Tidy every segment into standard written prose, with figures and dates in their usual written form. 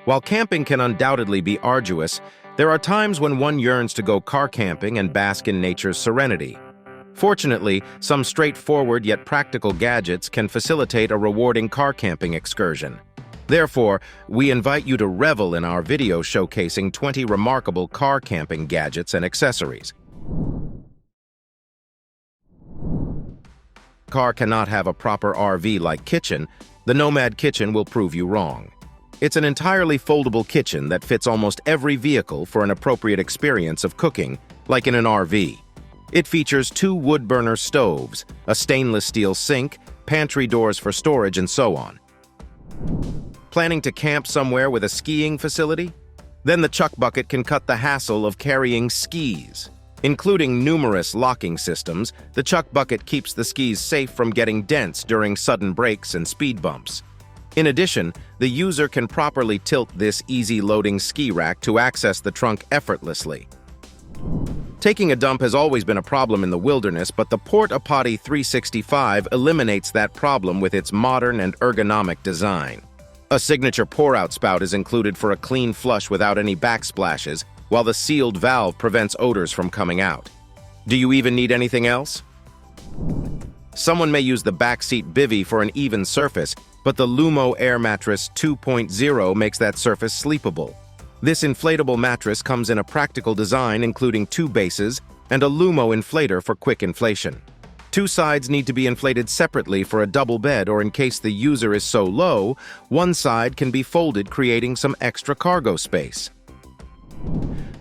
While camping can undoubtedly be arduous, there are times when one yearns to go car camping and bask in nature's serenity. Fortunately, some straightforward yet practical gadgets can facilitate a rewarding car camping excursion. Therefore, we invite you to revel in our video showcasing 20 remarkable car camping gadgets and accessories. Car cannot have a proper RV-like kitchen. The Nomad kitchen will prove you wrong. It's an entirely foldable kitchen that fits almost every vehicle for an appropriate experience of cooking, like in an RV. It features 2 wood-burner stoves, a stainless steel sink, pantry doors for storage, and so on. Planning to camp somewhere with a skiing facility? Then the Chuck Bucket can cut the hassle of carrying skis. Including numerous locking systems, the Chuck Bucket keeps the skis safe from getting dense during sudden brakes and speed bumps. In addition, the user can properly tilt this easy-loading ski rack to access the trunk effortlessly. Taking a dump has always been a problem in the wilderness, but the Port-A-Potty 365 eliminates that problem with its modern and ergonomic design. A signature pour-out spout is included for a clean flush without any backsplashes, while the sealed valve prevents odors from coming out. Do you even need anything else? Someone may use the backseat bivvy for an even surface, but the Lumo Air Mattress 2.0 makes that surface sleepable. This inflatable mattress comes in a practical design including 2 bases and a Lumo inflator for quick inflation. 2 sides need to be inflated separately for a double bed, or in case the user is so low, one side can be folded, creating some extra cargo space.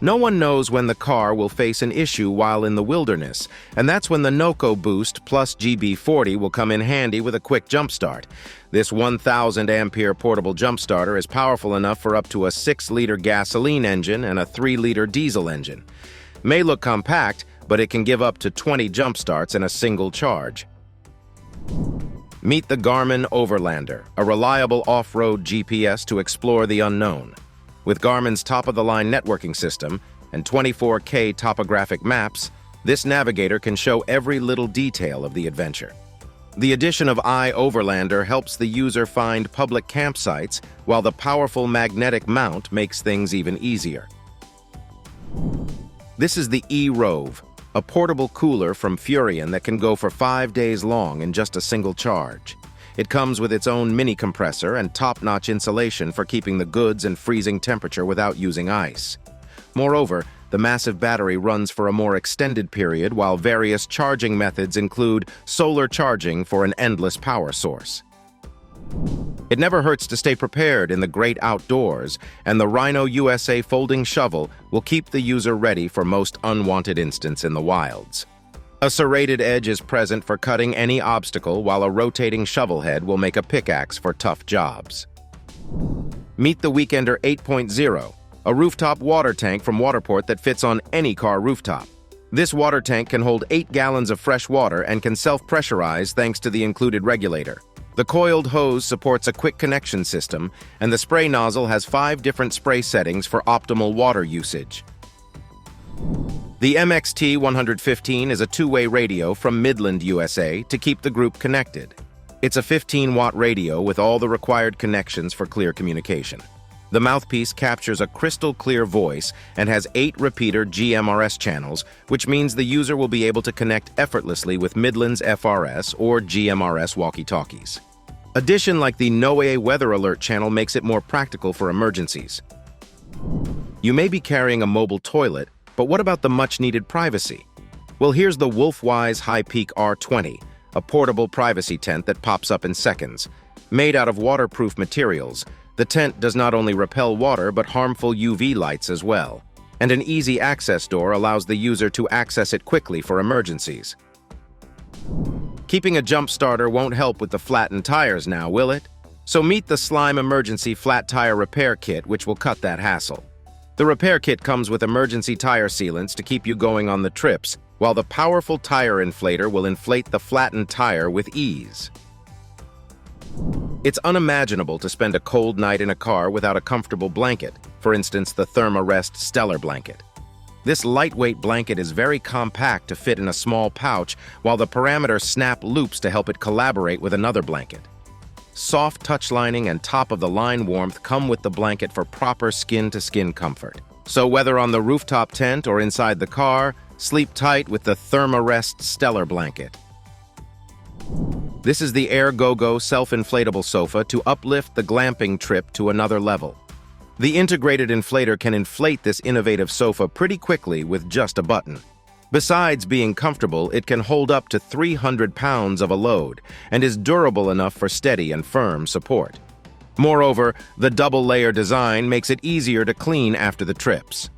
No one knows when the car will face an issue while in the wilderness, and that's when the NOCO Boost plus GB40 will come in handy with a quick jump start. This 1,000 ampere portable jump starter is powerful enough for up to a 6-liter gasoline engine and a 3-liter diesel engine. May look compact, but it can give up to 20 jump starts in a single charge. Meet the Garmin Overlander, a reliable off-road GPS to explore the unknown. With Garmin's top-of-the-line networking system and 24K topographic maps, this navigator can show every little detail of the adventure. The addition of iOverlander helps the user find public campsites, while the powerful magnetic mount makes things even easier. This is the eRove, a portable cooler from Furrion that can go for 5 days long in just a single charge. It comes with its own mini compressor and top-notch insulation for keeping the goods in freezing temperature without using ice. Moreover, the massive battery runs for a more extended period, while various charging methods include solar charging for an endless power source. It never hurts to stay prepared in the great outdoors, and the Rhino USA folding shovel will keep the user ready for most unwanted instants in the wilds. A serrated edge is present for cutting any obstacle, while a rotating shovel head will make a pickaxe for tough jobs. Meet the Weekender 8.0, a rooftop water tank from Waterport that fits on any car rooftop. This water tank can hold 8 gallons of fresh water and can self-pressurize thanks to the included regulator. The coiled hose supports a quick connection system, and the spray nozzle has 5 different spray settings for optimal water usage. The MXT 115 is a 2-way radio from Midland, USA, to keep the group connected. It's a 15-watt radio with all the required connections for clear communication. The mouthpiece captures a crystal-clear voice and has 8 repeater GMRS channels, which means the user will be able to connect effortlessly with Midland's FRS or GMRS walkie-talkies. Addition like the NOAA Weather Alert channel makes it more practical for emergencies. You may be carrying a mobile toilet, but what about the much-needed privacy? Well, here's the Wolfwise High-Peak R20, a portable privacy tent that pops up in seconds. Made out of waterproof materials, the tent does not only repel water but harmful UV lights as well. And an easy access door allows the user to access it quickly for emergencies. Keeping a jump starter won't help with the flattened tires now, will it? So meet the Slime Emergency Flat Tire Repair Kit, which will cut that hassle. The repair kit comes with emergency tire sealants to keep you going on the trips, while the powerful tire inflator will inflate the flattened tire with ease. It's unimaginable to spend a cold night in a car without a comfortable blanket, for instance the Thermarest Stellar blanket. This lightweight blanket is very compact to fit in a small pouch, while the parameter snap loops to help it collaborate with another blanket. soft touch lining and top-of-the-line warmth come with the blanket for proper skin-to-skin comfort. So whether on the rooftop tent or inside the car, sleep tight with the Thermarest Stellar Blanket. This is the Air Go-Go self-inflatable sofa to uplift the glamping trip to another level. The integrated inflator can inflate this innovative sofa pretty quickly with just a button. Besides being comfortable, it can hold up to 300 pounds of a load and is durable enough for steady and firm support. Moreover, the double-layer design makes it easier to clean after the trips.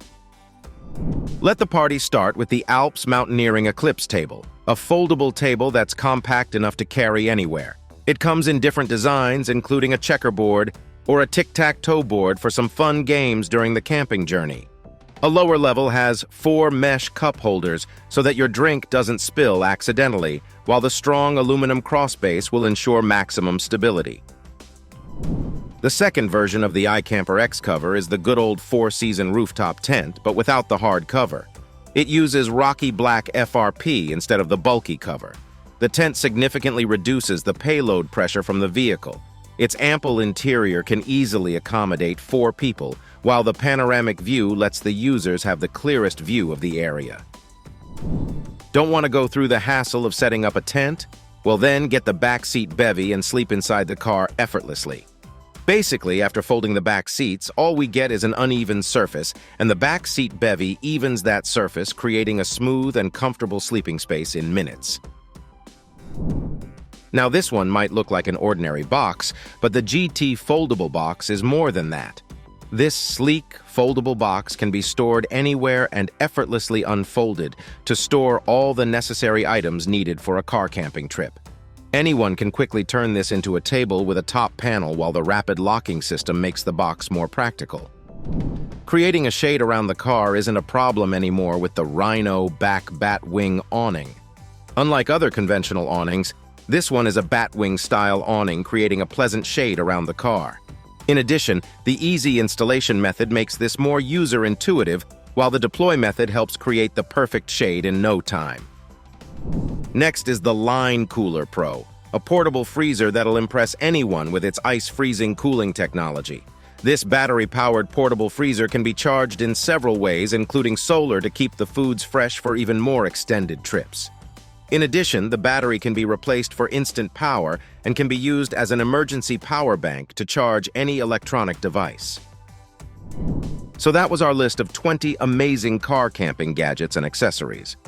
Let the party start with the Alps Mountaineering Eclipse Table, a foldable table that's compact enough to carry anywhere. It comes in different designs, including a checkerboard or a tic-tac-toe board for some fun games during the camping journey. A lower level has 4 mesh cup holders so that your drink doesn't spill accidentally, while the strong aluminum crossbase will ensure maximum stability. The second version of the iCamper X cover is the good old 4-season rooftop tent, but without the hard cover. It uses Rocky Black FRP instead of the bulky cover. The tent significantly reduces the payload pressure from the vehicle. Its ample interior can easily accommodate 4 people, while the panoramic view lets the users have the clearest view of the area. Don't want to go through the hassle of setting up a tent? Well then, get the backseat bevy and sleep inside the car effortlessly. Basically, after folding the back seats, all we get is an uneven surface, and the backseat bevy evens that surface, creating a smooth and comfortable sleeping space in minutes. Now this one might look like an ordinary box, but the GT foldable box is more than that. This sleek, foldable box can be stored anywhere and effortlessly unfolded to store all the necessary items needed for a car camping trip. Anyone can quickly turn this into a table with a top panel, while the rapid locking system makes the box more practical. Creating a shade around the car isn't a problem anymore with the Rhino back batwing awning. Unlike other conventional awnings, this one is a batwing-style awning, creating a pleasant shade around the car. In addition, the easy installation method makes this more user-intuitive, while the deploy method helps create the perfect shade in no time. Next is the Line Cooler Pro, a portable freezer that'll impress anyone with its ice-freezing cooling technology. This battery-powered portable freezer can be charged in several ways, including solar to keep the foods fresh for even more extended trips. In addition, the battery can be replaced for instant power and can be used as an emergency power bank to charge any electronic device. So that was our list of 20 amazing car camping gadgets and accessories.